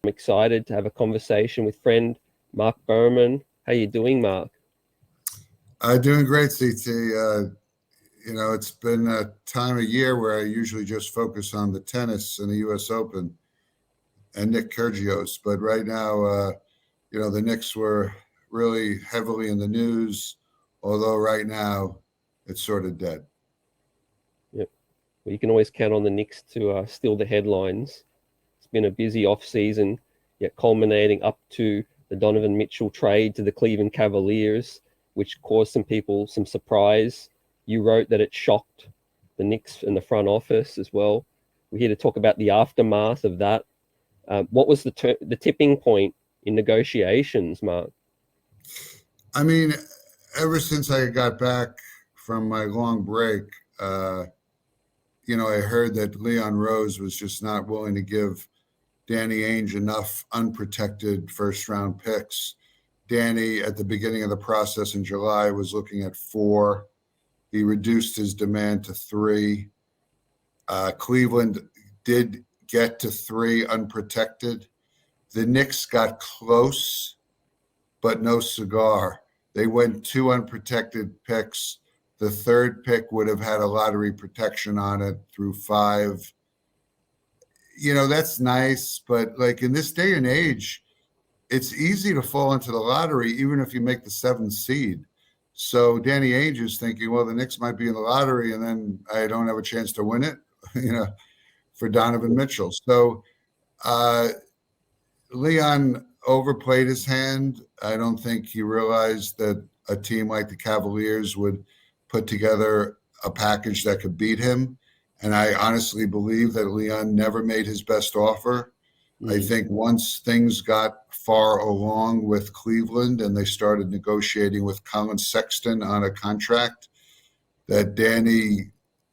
I'm excited to have a conversation with friend MARC BERMAN. How you doing, Mark? Doing great, CT. It's been a time of year where I usually just focus on the tennis and the U.S. Open and Nick Kyrgios. But right now, the Knicks were really heavily in the news, although right now it's sort of dead. Yep. Well, you can always count on the Knicks to steal the headlines. It's been a busy off-season, yet culminating up to the Donovan Mitchell trade to the Cleveland Cavaliers, which caused some people some surprise. You wrote that it shocked the Knicks in the front office as well. We're here to talk about the aftermath of that. What was the tipping point in negotiations, Mark? I mean, ever since I got back from my long break, I heard that Leon Rose was just not willing to give Danny Ainge enough unprotected first-round picks. Danny, at the beginning of the process in July, was looking at 4. He reduced his demand to 3. Cleveland did get to 3 unprotected. The Knicks got close, but no cigar. They went 2 unprotected picks. The 3rd pick would have had a lottery protection on it through 5. That's nice, but like in this day and age, it's easy to fall into the lottery, even if you make the 7th seed. So Danny Ainge is thinking, well, the Knicks might be in the lottery, and then I don't have a chance to win it, for Donovan Mitchell. So Leon overplayed his hand. I don't think he realized that a team like the Cavaliers would put together a package that could beat him. And I honestly believe that Leon never made his best offer. I think once things got far along with Cleveland and they started negotiating with Colin Sexton on a contract, that Danny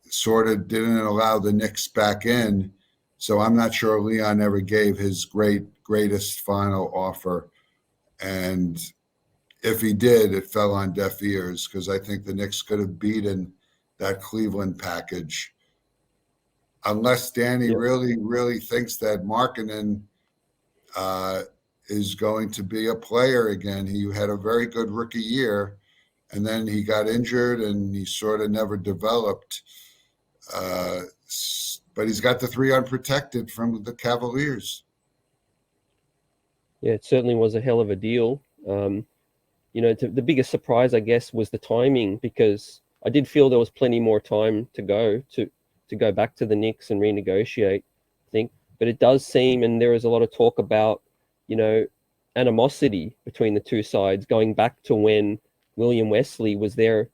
sort of didn't allow the Knicks back in. So I'm not sure Leon ever gave his greatest final offer. And if he did, it fell on deaf ears, because I think the Knicks could have beaten that Cleveland package. Unless Danny really, really thinks that Markkanen is going to be a player again. He had a very good rookie year, and then he got injured, and he sort of never developed. But he's got the 3 unprotected from the Cavaliers. Yeah, it certainly was a hell of a deal. The biggest surprise, I guess, was the timing, because I did feel there was plenty more time to go back to the Knicks and renegotiate, I think. But it does seem, and there is a lot of talk about, animosity between the two sides, going back to when William Wesley was there,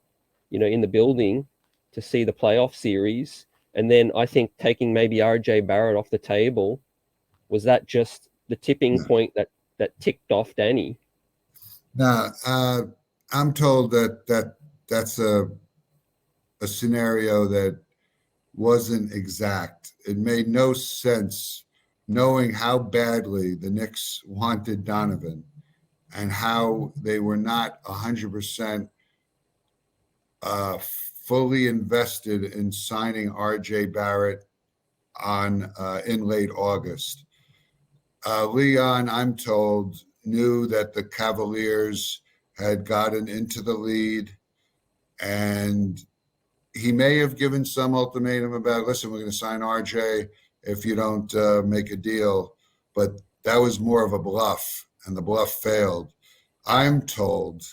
in the building to see the playoff series. And then I think taking maybe RJ Barrett off the table, was that just the tipping point that ticked off Danny? No, I'm told that's a scenario that wasn't exact. It made no sense, knowing how badly the Knicks wanted Donovan and how they were not 100% fully invested in signing RJ Barrett in late August. Leon, I'm told, knew that the Cavaliers had gotten into the lead, and he may have given some ultimatum about, listen, we're going to sign RJ if you don't make a deal. But that was more of a bluff, and the bluff failed. I'm told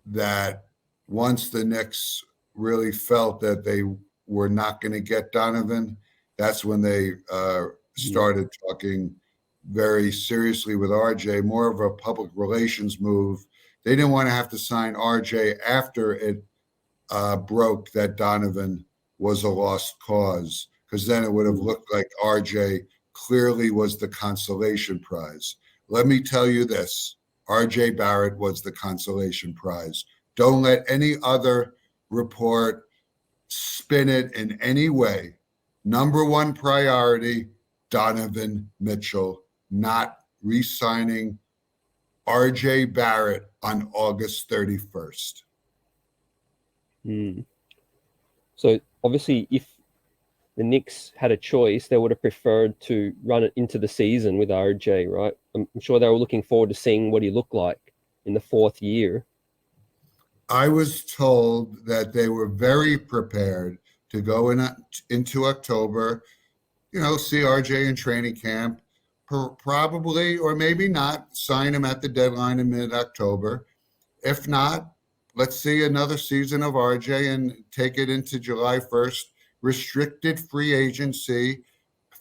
that once the Knicks really felt that they were not going to get Donovan, that's when they started talking very seriously with RJ, more of a public relations move. They didn't want to have to sign RJ after it broke that Donovan was a lost cause, because then it would have looked like RJ clearly was the consolation prize. Let me tell you this, RJ Barrett was the consolation prize. Don't let any other report spin it in any way. Number 1 priority, Donovan Mitchell, not re-signing RJ Barrett on August 31st. So obviously, if the Knicks had a choice, they would have preferred to run it into the season with RJ, right? I'm sure they were looking forward to seeing what he looked like in the fourth year. I was told that they were very prepared to go into October, see RJ in training camp, probably, or maybe not, sign him at the deadline in mid-October. If not, let's see another season of RJ and take it into July 1st. Restricted free agency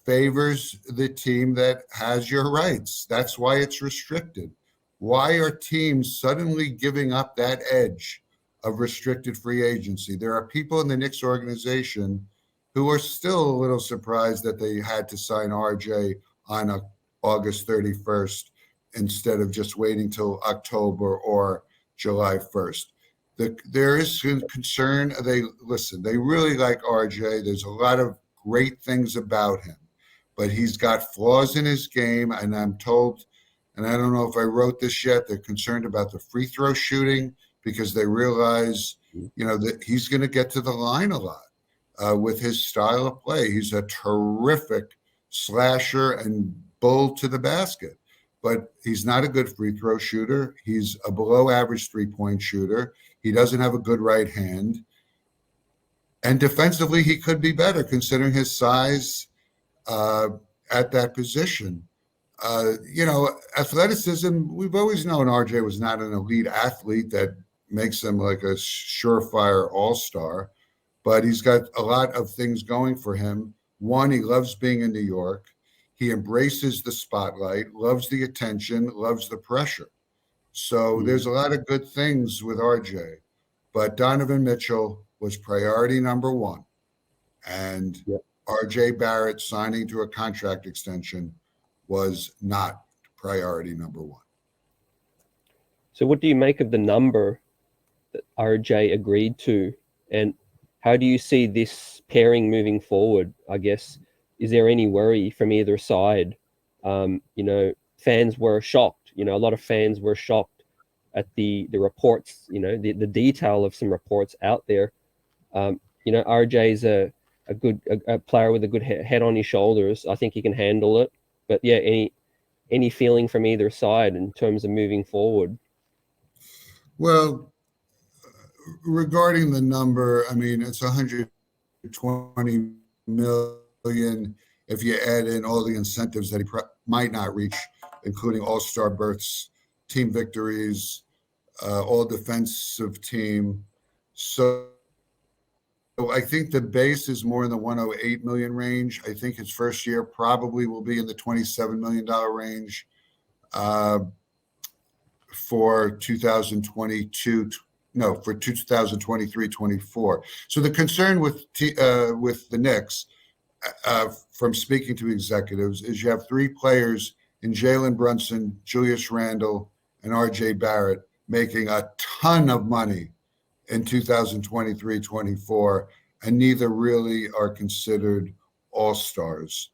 favors the team that has your rights. That's why it's restricted. Why are teams suddenly giving up that edge of restricted free agency? There are people in the Knicks organization who are still a little surprised that they had to sign RJ on August 31st instead of just waiting till October or July 1st. There is concern. They really like RJ. There's a lot of great things about him, but he's got flaws in his game. And I'm told, and I don't know if I wrote this yet, they're concerned about the free throw shooting because they realize, that he's going to get to the line a lot with his style of play. He's a terrific slasher and bull to the basket, but he's not a good free throw shooter. He's a below average 3-point shooter. He doesn't have a good right hand. And defensively, he could be better considering his size at that position. Athleticism, we've always known RJ was not an elite athlete that makes him like a surefire all-star, but he's got a lot of things going for him. One, he loves being in New York. He embraces the spotlight, loves the attention, loves the pressure. So there's a lot of good things with RJ, but Donovan Mitchell was priority number one. And RJ Barrett signing to a contract extension was not priority number one. So what do you make of the number that RJ agreed to? And how do you see this pairing moving forward? I guess, is there any worry from either side? Fans were shocked. A lot of fans were shocked at the reports, the detail of some reports out there. RJ's a good player with a good head on his shoulders. I think he can handle it. But yeah, any feeling from either side in terms of moving forward? Well, regarding the number, I mean, it's 120 million if you add in all the incentives that he might not reach, including all-star berths, team victories, all defensive team. So I think the base is more in the 108 million range. I think his first year probably will be in the $27 million range for 2022. No, for 2023-24. So the concern with the Knicks, from speaking to executives, is you have three players in Jalen Brunson, Julius Randle, and RJ Barrett making a ton of money in 2023-24, and neither really are considered all-stars.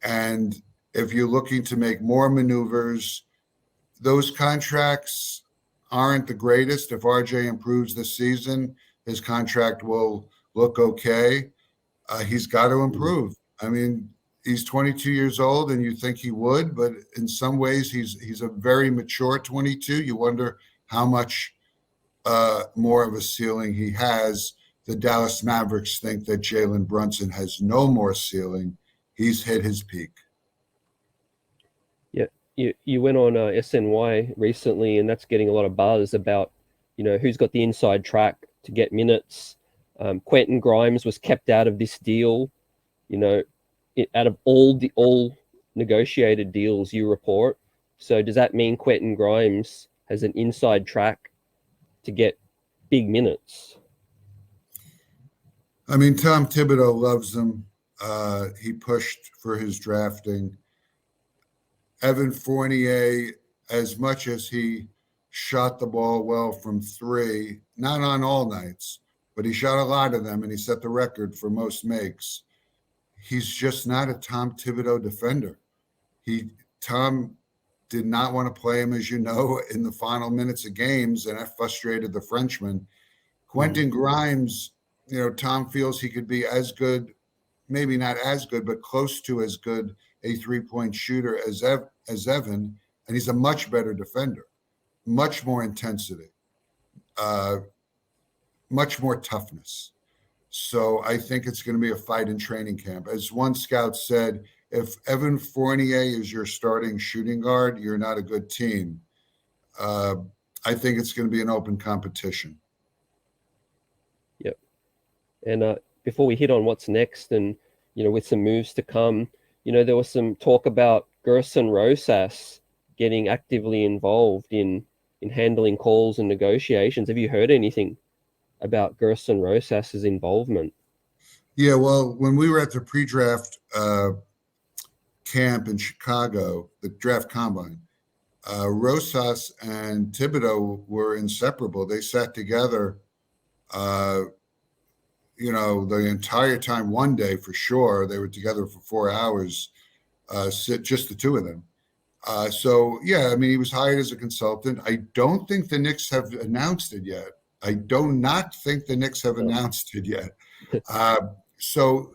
And if you're looking to make more maneuvers, those contracts aren't the greatest. If RJ improves this season, his contract will look okay. He's got to improve. I mean, he's 22 years old, and you think he would, but in some ways he's a very mature 22. You wonder how much more of a ceiling he has. The Dallas Mavericks think that Jalen Brunson has no more ceiling. He's hit his peak. Yeah, you went on SNY recently, and that's getting a lot of buzz about, who's got the inside track to get minutes. Quentin Grimes was kept out of this deal. Out of all negotiated deals you report. So does that mean Quentin Grimes has an inside track to get big minutes? I mean, Tom Thibodeau loves him. He pushed for his drafting. Evan Fournier, as much as he shot the ball well from three, not on all nights, but he shot a lot of them, and he set the record for most makes. He's just not a Tom Thibodeau defender. Tom did not want to play him, as you know, in the final minutes of games, and that frustrated the Frenchman. Quentin Grimes, Tom feels he could be as good, maybe not as good, but close to as good a three-point shooter as Evan, and he's a much better defender, much more intensity, much more toughness. So I think it's going to be a fight in training camp. As one scout said, if Evan Fournier is your starting shooting guard, you're not a good team. I think it's going to be an open competition. Yep. And before we hit on what's next, and with some moves to come, there was some talk about Gerson Rosas getting actively involved in handling calls and negotiations. Have you heard anything about Gerson Rosas's involvement? Yeah, well, when we were at the pre-draft camp in Chicago, the draft combine, Rosas and Thibodeau were inseparable. They sat together, the entire time. One day for sure, they were together for 4 hours, just the two of them. So yeah, I mean, he was hired as a consultant. I don't think the Knicks have announced it yet. I do not think the Knicks have announced it yet. So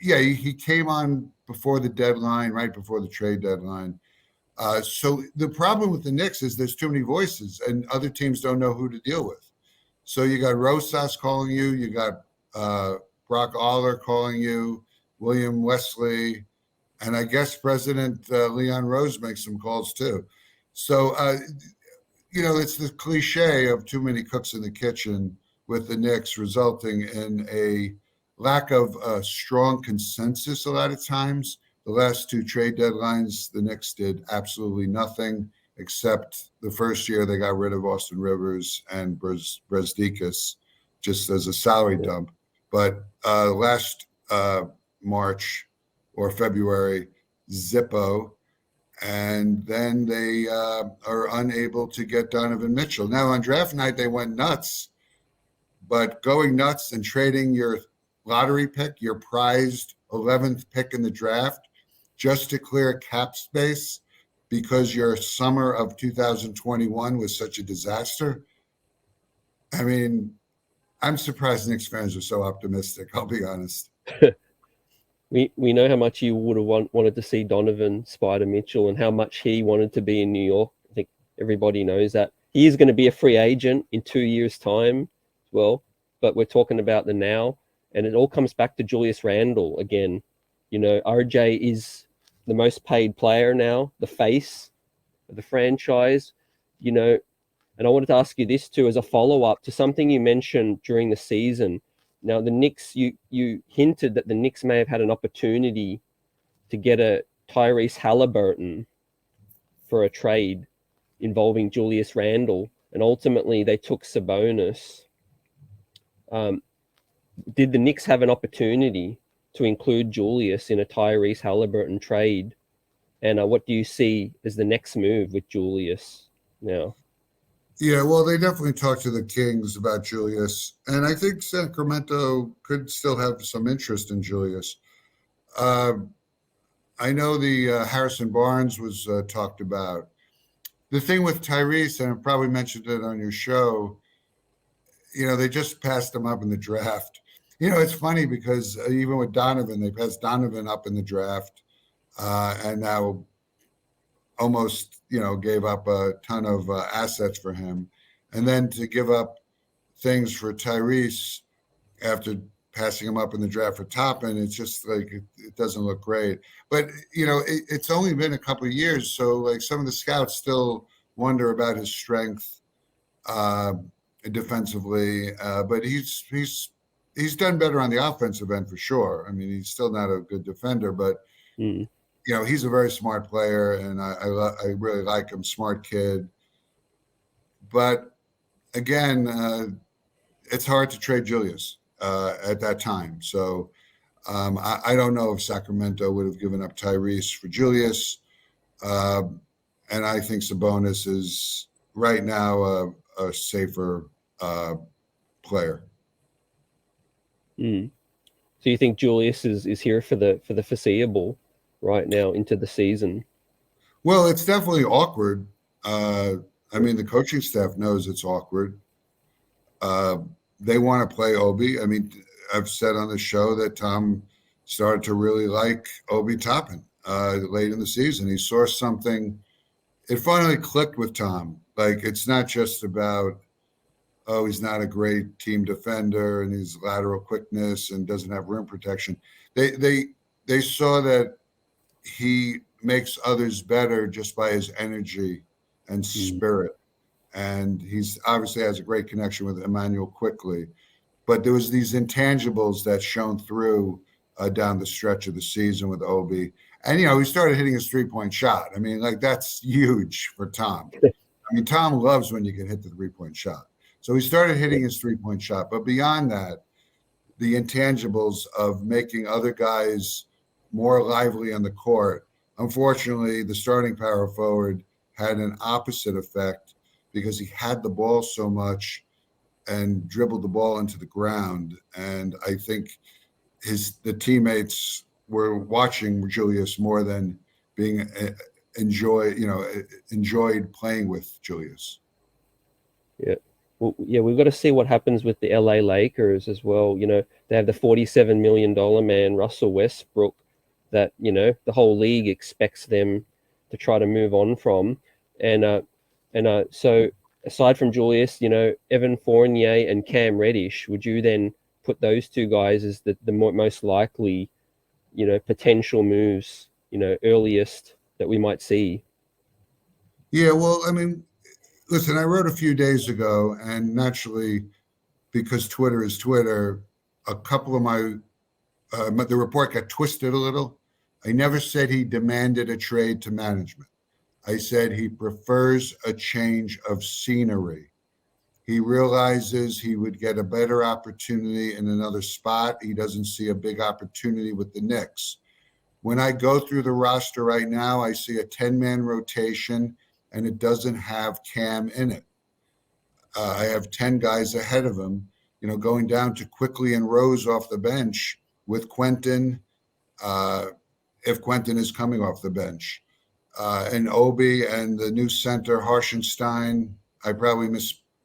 yeah, he came on before the deadline, right before the trade deadline. So the problem with the Knicks is there's too many voices, and other teams don't know who to deal with. So you got Rosas calling you, you got Brock Aller calling you, William Wesley, and I guess President Leon Rose makes some calls too. So, it's the cliche of too many cooks in the kitchen with the Knicks, resulting in a lack of strong consensus a lot of times. The last two trade deadlines, the Knicks did absolutely nothing, except the first year they got rid of Austin Rivers and Brezdikas just as a salary dump. But last March or February, Zippo, and then they are unable to get Donovan Mitchell. Now on draft night, they went nuts, but going nuts and trading your lottery pick, your prized 11th pick in the draft, just to clear cap space because your summer of 2021 was such a disaster. I mean, I'm surprised Knicks fans are so optimistic, I'll be honest. We know how much you would have wanted to see Donovan Spider Mitchell and how much he wanted to be in New York. I think everybody knows that. He is going to be a free agent in 2 years' time as well, but we're talking about the now, and it all comes back to Julius Randle again. RJ is the most paid player now, the face of the franchise, and I wanted to ask you this too as a follow-up to something you mentioned during the season. Now, the Knicks, you hinted that the Knicks may have had an opportunity to get a Tyrese Halliburton for a trade involving Julius Randle, and ultimately they took Sabonis. Did the Knicks have an opportunity to include Julius in a Tyrese Halliburton trade? And what do you see as the next move with Julius now? Yeah, well, they definitely talked to the Kings about Julius, and I think Sacramento could still have some interest in Julius. I know the Harrison Barnes was talked about. The thing with Tyrese, and I probably mentioned it on your show, they just passed him up in the draft. It's funny because even with Donovan, they passed Donovan up in the draft, and now almost, gave up a ton of assets for him. And then to give up things for Tyrese after passing him up in the draft for Toppin, it's just like, it doesn't look great. But, it's only been a couple of years. So like some of the scouts still wonder about his strength defensively. But he's done better on the offensive end for sure. I mean, he's still not a good defender, but he's a very smart player, and I really like him, smart kid. But again, it's hard to trade Julius at that time. So I don't know if Sacramento would have given up Tyrese for Julius. And I think Sabonis is right now a safer player. So you think Julius is here for the foreseeable right now into the season? Well, it's definitely awkward. I mean, the coaching staff knows it's awkward. They want to play Obi. I mean, I've said on the show that Tom started to really like Obi Toppin late in the season. He saw something. It finally clicked with Tom. Like, it's not just about, oh, he's not a great team defender and his lateral quickness and doesn't have rim protection. They saw that he makes others better just by his energy and spirit. And he's obviously has a great connection with Emmanuel quickly. But there was these intangibles that shone through down the stretch of the season with Obi. And, he started hitting his three-point shot. I mean, like, that's huge for Tom. I mean, Tom loves when you can hit the three-point shot. So he started hitting his three-point shot. But beyond that, the intangibles of making other guys more lively on the court. Unfortunately, the starting power forward had an opposite effect because he had the ball so much and dribbled the ball into the ground. And I think the teammates were watching Julius more than being enjoyed playing with Julius. Yeah. Well, yeah, we've got to see what happens with the LA Lakers as well. They have the $47 million man, Russell Westbrook, that, the whole league expects them to try to move on from. So aside from Julius, Evan Fournier and Cam Reddish, would you then put those two guys as the most likely, potential moves, earliest that we might see? Yeah, well, I mean, listen, I wrote a few days ago, and naturally, because Twitter is Twitter, a couple of the report got twisted a little. I never said he demanded a trade to management. I said he prefers a change of scenery. He realizes he would get a better opportunity in another spot. He doesn't see a big opportunity with the Knicks. When I go through the roster right now, I see a 10-man rotation, and it doesn't have Cam in it. I have 10 guys ahead of him, going down to Quickly and Rose off the bench with Quentin, if Quentin is coming off the bench. And Obi and the new center, Harshenstein, I probably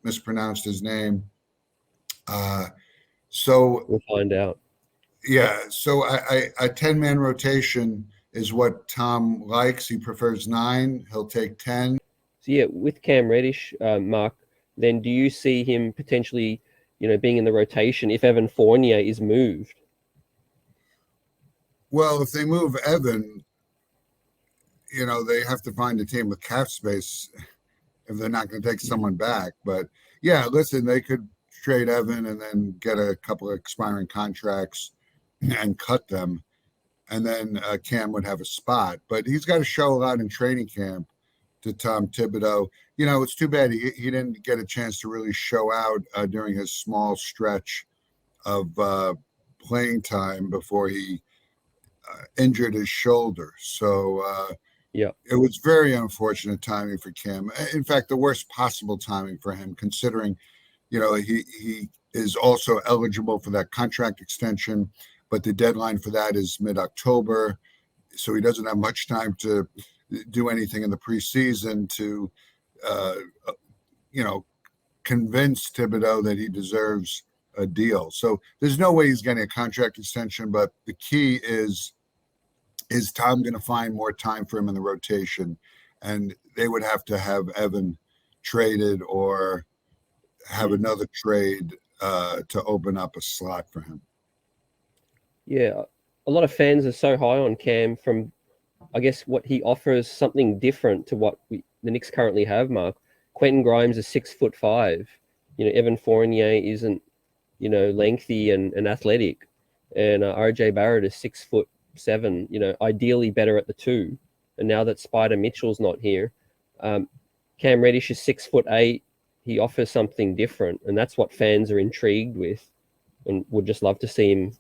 mispronounced his name. So we'll find out. Yeah, so a 10-man rotation is what Tom likes. He prefers 9. He'll take 10. So yeah, with Cam Reddish, Mark, then do you see him potentially, being in the rotation if Evan Fournier is moved? Well, if they move Evan, they have to find a team with cap space if they're not going to take someone back. But yeah, listen, they could trade Evan and then get a couple of expiring contracts and cut them. And then Cam would have a spot. But he's got to show a lot in training camp to Tom Thibodeau. It's too bad he didn't get a chance to really show out during his small stretch of playing time before he injured his shoulder. So yeah, it was very unfortunate timing for Cam. In fact, the worst possible timing for him, considering, he is also eligible for that contract extension, but the deadline for that is mid-October. So he doesn't have much time to do anything in the preseason to, convince Thibodeau that he deserves a deal. So there's no way he's getting a contract extension, but the key is Tom going to find more time for him in the rotation? And they would have to have Evan traded or have another trade to open up a slot for him. Yeah, a lot of fans are so high on Cam from, I guess, what he offers something different to what the Knicks currently have, Mark. Quentin Grimes is 6'5". Evan Fournier isn't, lengthy and athletic. And RJ Barrett is 6'7", ideally better at the 2. And now that Spider Mitchell's not here, Cam Reddish is 6'8". He offers something different. And that's what fans are intrigued with and would just love to see him,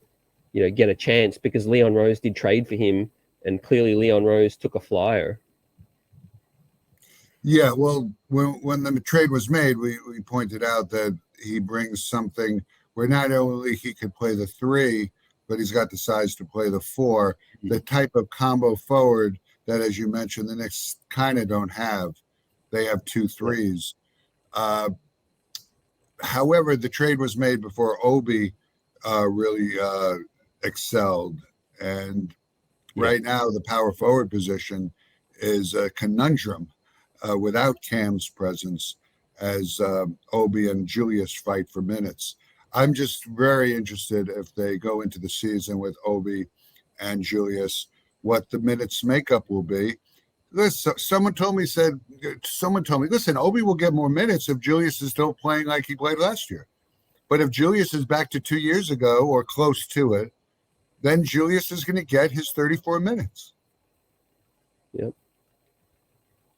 get a chance, because Leon Rose did trade for him, and clearly Leon Rose took a flyer. Yeah, well, when the trade was made, we pointed out that he brings something where not only he could play the 3, but he's got the size to play the 4, the type of combo forward that, as you mentioned, the Knicks kind of don't have. They have 2 3s. However, the trade was made before Obi really excelled. And right now, the power forward position is a conundrum without Cam's presence as Obi and Julius fight for minutes. I'm just very interested if they go into the season with Obi and Julius, what the minutes makeup will be. Listen, someone told me, listen, Obi will get more minutes if Julius is still playing like he played last year. But if Julius is back to 2 years ago or close to it, then Julius is going to get his 34 minutes. Yep.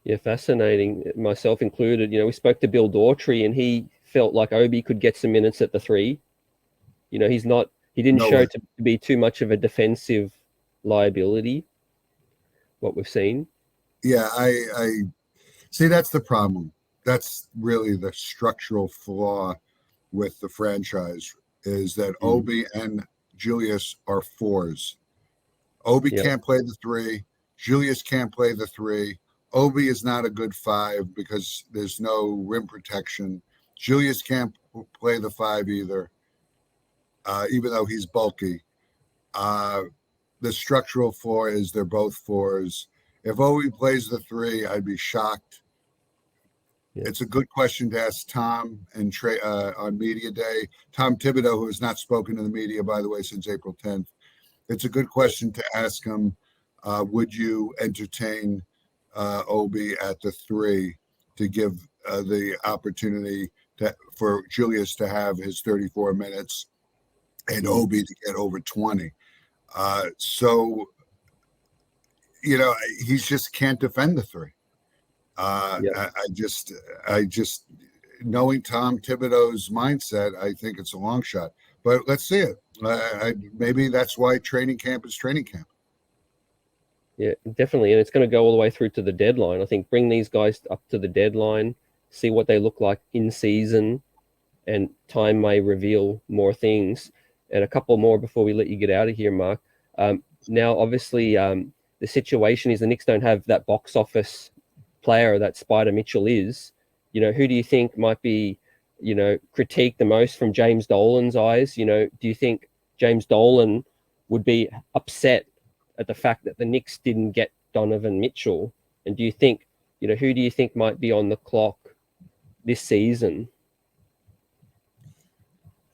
Yeah, fascinating, myself included. We spoke to Bill Daughtry, and he felt like Obi could get some minutes at the 3. He didn't show to be too much of a defensive liability, what we've seen. Yeah, I see that's the problem. That's really the structural flaw with the franchise is that Obi and Julius are 4s. Obi can't play the 3. Julius can't play the 3. Obi is not a good 5 because there's no rim protection. Julius can't play the 5 either, even though he's bulky. The structural flaw is they're both 4s. If Obi plays the 3, I'd be shocked. Yeah. It's a good question to ask Tom and Trey on Media Day. Tom Thibodeau, who has not spoken to the media, by the way, since April 10th. It's a good question to ask him. Would you entertain Obi at the 3 to give the opportunity for Julius to have his 34 minutes and Obi to get over 20? He just can't defend the 3. I just knowing Tom Thibodeau's mindset, I think it's a long shot. But let's see it. Maybe that's why training camp is training camp. Yeah, definitely. And it's going to go all the way through to the deadline. I think bring these guys up to the deadline, see what they look like in season, and time may reveal more things. And a couple more before we let you get out of here, Mark. Now, obviously, the situation is the Knicks don't have that box office player that Spider Mitchell is. Who do you think might be, critiqued the most from James Dolan's eyes? Do you think James Dolan would be upset at the fact that the Knicks didn't get Donovan Mitchell? And do you think, who do you think might be on the clock this season?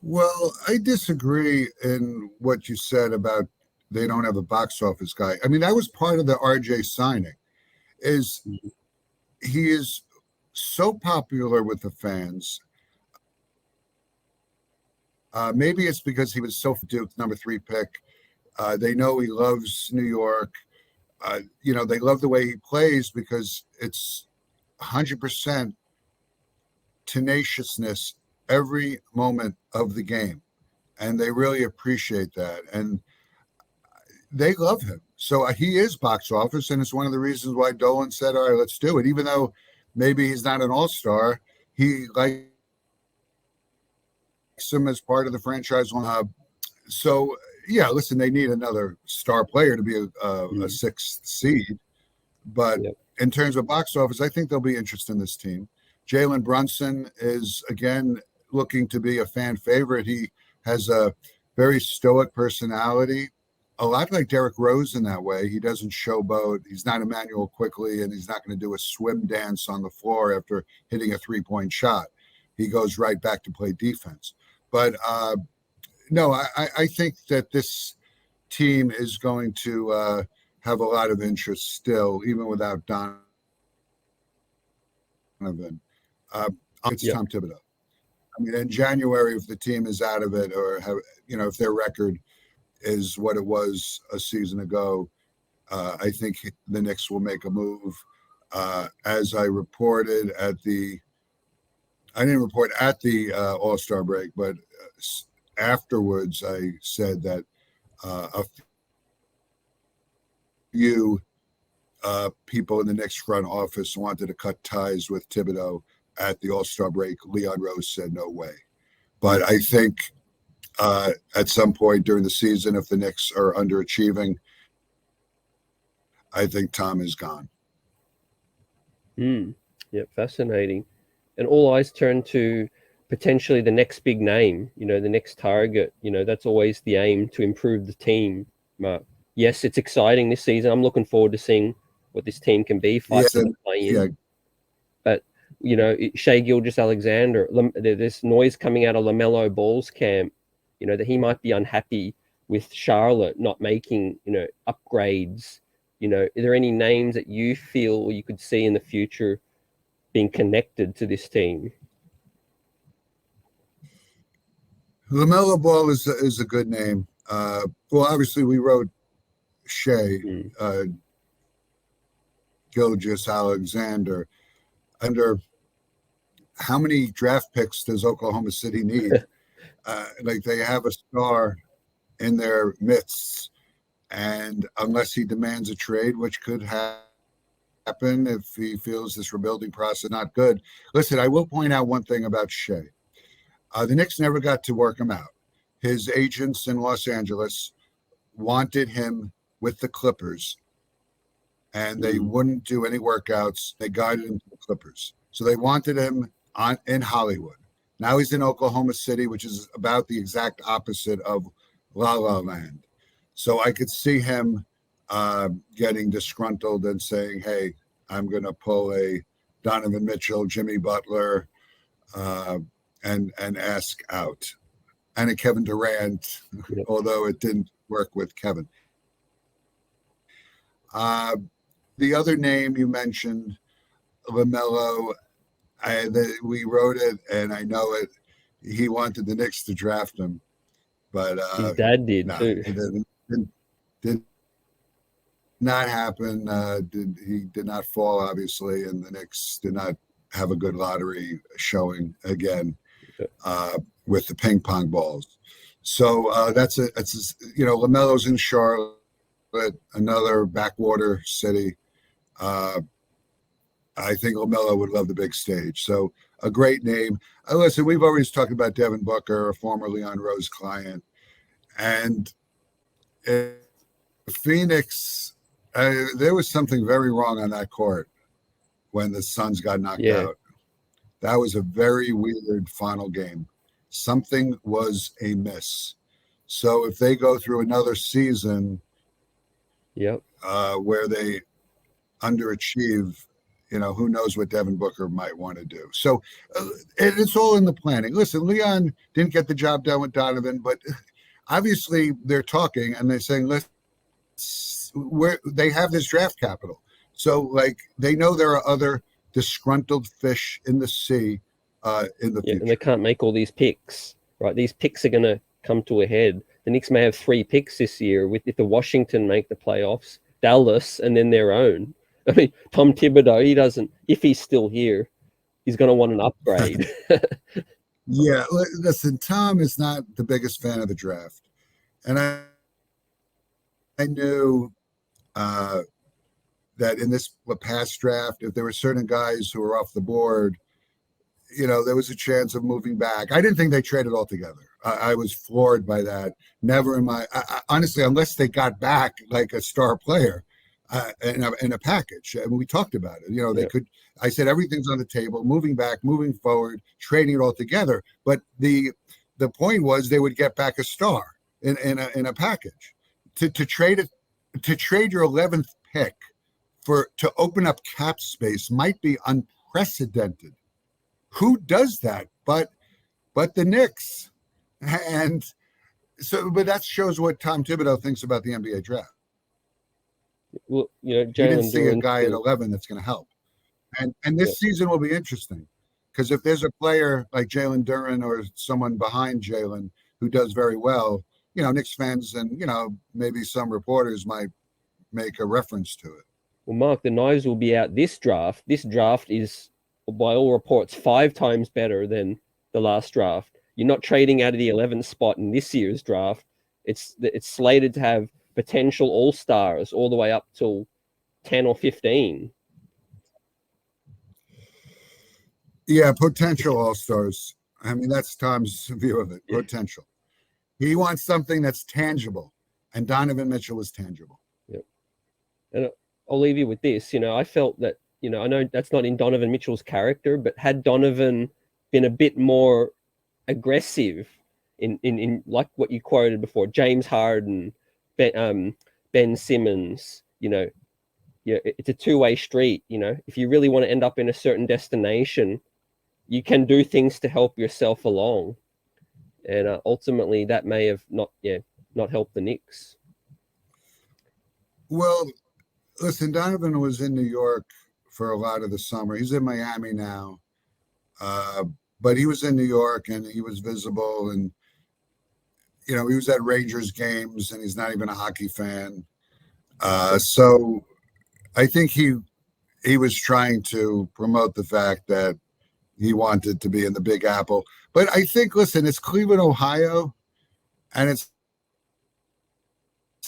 Well, I disagree in what you said about they don't have a box office guy. I mean, that was part of the RJ signing. He is so popular with the fans. Maybe it's because he was so Duke number 3 pick. They know he loves New York. They love the way he plays because it's 100% tenaciousness every moment of the game. And they really appreciate that. And they love him. So he is box office. And it's one of the reasons why Dolan said, all right, let's do it. Even though maybe he's not an all-star, he likes him as part of the franchise. So, yeah, listen, they need another star player to be a 6th seed. But in terms of box office, I think there'll be interest in this team. Jalen Brunson is, again, looking to be a fan favorite. He has a very stoic personality, a lot like Derrick Rose in that way. He doesn't showboat. He's not Emmanuel Quickly, and he's not going to do a swim dance on the floor after hitting a 3-point shot. He goes right back to play defense. But no, I think that this team is going to have a lot of interest still, even without Donovan. It's Tom Thibodeau. I mean, in January, if the team is out of it or if their record is what it was a season ago, I think the Knicks will make a move. As I reported I didn't report at the All-Star break, but afterwards I said that a few people in the Knicks front office wanted to cut ties with Thibodeau at the All-Star break. Leon Rose said no way. But I think at some point during the season, if the Knicks are underachieving, I think Tom is gone. Yeah, fascinating. And all eyes turn to potentially the next big name, the next target. That's always the aim, to improve the team, Mark. yes, it's exciting this season. I'm looking forward to seeing what this team can be, fight for the play-in. But, you know, Shai Gilgeous-Alexander, there's noise coming out of LaMelo Ball's camp, you know, that he might be unhappy with Charlotte not making, you know, upgrades. You know, are there any names that you feel you could see in the future being connected to this team? LaMelo Ball is a good name. Well, obviously we wrote Shai Gilgeous-Alexander. Under how many draft picks does Oklahoma City need? Like they have a star in their midst, and unless he demands a trade, which could happen if he feels this rebuilding process not good. Listen, I will point out one thing about Shai. The Knicks never got to work him out. His agents in Los Angeles wanted him with the Clippers, and they wouldn't do any workouts. They guided him to the Clippers. So they wanted him in Hollywood. Now he's in Oklahoma City, which is about the exact opposite of La La Land. So I could see him getting disgruntled and saying, hey, I'm going to pull a Donovan Mitchell, Jimmy Butler, and ask out. And a Kevin Durant, although it didn't work with Kevin. The other name you mentioned, LaMelo, we wrote it, and I know it. He wanted the Knicks to draft him, but his dad did too. It did not happen. He did not fall, obviously, and the Knicks did not have a good lottery showing again with the ping pong balls. So that's LaMelo's in Charlotte, another backwater city. I think LaMelo would love the big stage. So a great name. Listen, we've always talked about Devin Booker, a former Leon Rose client. And Phoenix, there was something very wrong on that court when the Suns got knocked out. That was a very weird final game. Something was amiss. So if they go through another season where they underachieve, who knows what Devin Booker might want to do. So it's all in the planning. Listen, Leon didn't get the job done with Donovan, but obviously they're talking and they're saying, they have this draft capital. So they know there are other disgruntled fish in the sea in the future. And they can't make all these picks, right? These picks are going to come to a head. The Knicks may have 3 picks this year if the Washington make the playoffs, Dallas, and then their own. I mean, Tom Thibodeau, if he's still here, he's going to want an upgrade. Yeah, listen, Tom is not the biggest fan of the draft. And I knew that in this past draft, if there were certain guys who were off the board, there was a chance of moving back. I didn't think they traded altogether. I was floored by that. Never in my honestly, unless they got back like a star player in a package. I mean, we talked about it. They could. I said everything's on the table. Moving back, moving forward, trading it all together. But the point was they would get back a star in a package. To trade it, to trade your 11th pick to open up cap space might be unprecedented. Who does that but the Knicks? And so, but that shows what Tom Thibodeau thinks about the NBA draft. Well, you didn't see a guy at 11 that's going to help. And this season will be interesting because if there's a player like Jalen Duren or someone behind Jalen who does very well, Knicks fans and, maybe some reporters might make a reference to it. Well, Mark, the knives will be out this draft. This draft is, by all reports, 5 times better than the last draft. You're not trading out of the 11th spot in this year's draft. It's slated to have potential all-stars all the way up till 10 or 15. Yeah, potential all-stars. I mean, that's Tom's view of it, potential. He wants something that's tangible, and Donovan Mitchell is tangible. Yep. And I'll leave you with this. I felt that, I know that's not in Donovan Mitchell's character, but had Donovan been a bit more aggressive in like what you quoted before, James Harden, Ben Ben Simmons, it's a two-way street. If you really want to end up in a certain destination, you can do things to help yourself along. And ultimately that may have not helped the Knicks. Well, listen, Donovan was in New York for a lot of the summer. He's in Miami now. But he was in New York and he was visible, and he was at Rangers games, and he's not even a hockey fan. So I think he was trying to promote the fact that he wanted to be in the Big Apple. But I think, listen, it's Cleveland, Ohio, and it's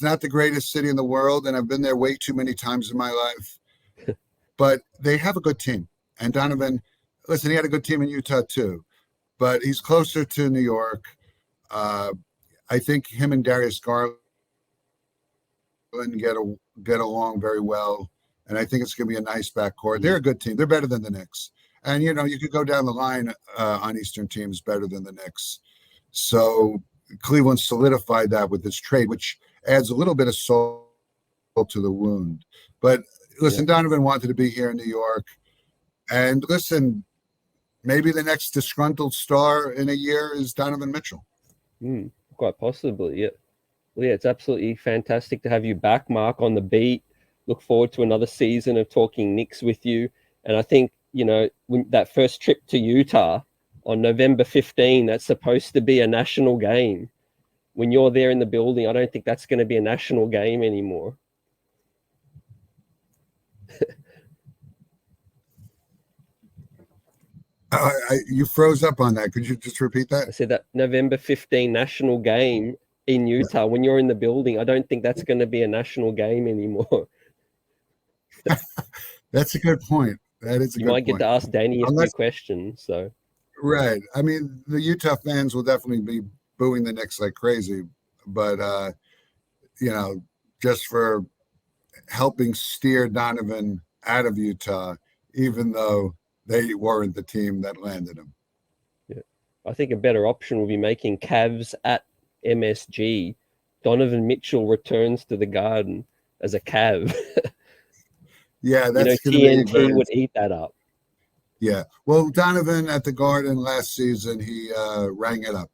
not the greatest city in the world, and I've been there way too many times in my life. But they have a good team. And Donovan, listen, he had a good team in Utah too, but he's closer to New York. I think him and Darius Garland get along very well, and I think it's going to be a nice backcourt. They're a good team. They're better than the Knicks. And, you could go down the line on Eastern teams better than the Knicks. So Cleveland solidified that with this trade, which adds a little bit of salt to the wound. But listen, Donovan wanted to be here in New York. And listen, maybe the next disgruntled star in a year is Donovan Mitchell. Quite possibly, yeah. Well, yeah, it's absolutely fantastic to have you back, Mark, on the beat. Look forward to another season of talking Knicks with you. And I think, when that first trip to Utah on November 15, that's supposed to be a national game. When you're there in the building, I don't think that's going to be a national game anymore. You froze up on that. Could you just repeat that? I said that November 15 national game in Utah, when you're in the building, I don't think that's going to be a national game anymore. That's a good point. That is a good point. You might get to ask Danny a few questions. So, right. I mean, the Utah fans will definitely be booing the Knicks like crazy, but just for helping steer Donovan out of Utah, even though they weren't the team that landed him. Yeah, I think a better option will be making Cavs at MSG. Donovan Mitchell returns to the Garden as a Cav. Yeah, that's TNT would eat that up. Yeah. Well, Donovan at the Garden last season, he rang it up.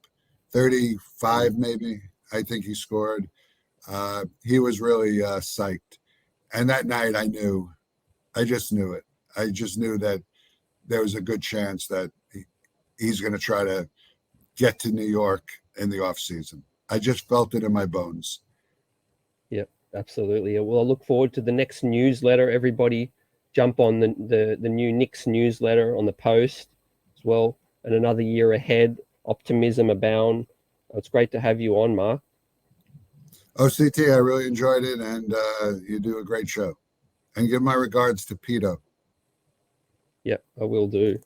35 maybe, I think he scored. He was really psyched. And that night I just knew it. I just knew that there was a good chance that he's going to try to get to New York in the off season. I just felt it in my bones. Yep, absolutely. Well, I look forward to the next newsletter. Everybody jump on the new Knicks newsletter on the Post as well. And another year ahead, optimism abound. It's great to have you on, Mark. OCT, I really enjoyed it, and you do a great show. And give my regards to Pito. Yep, I will do.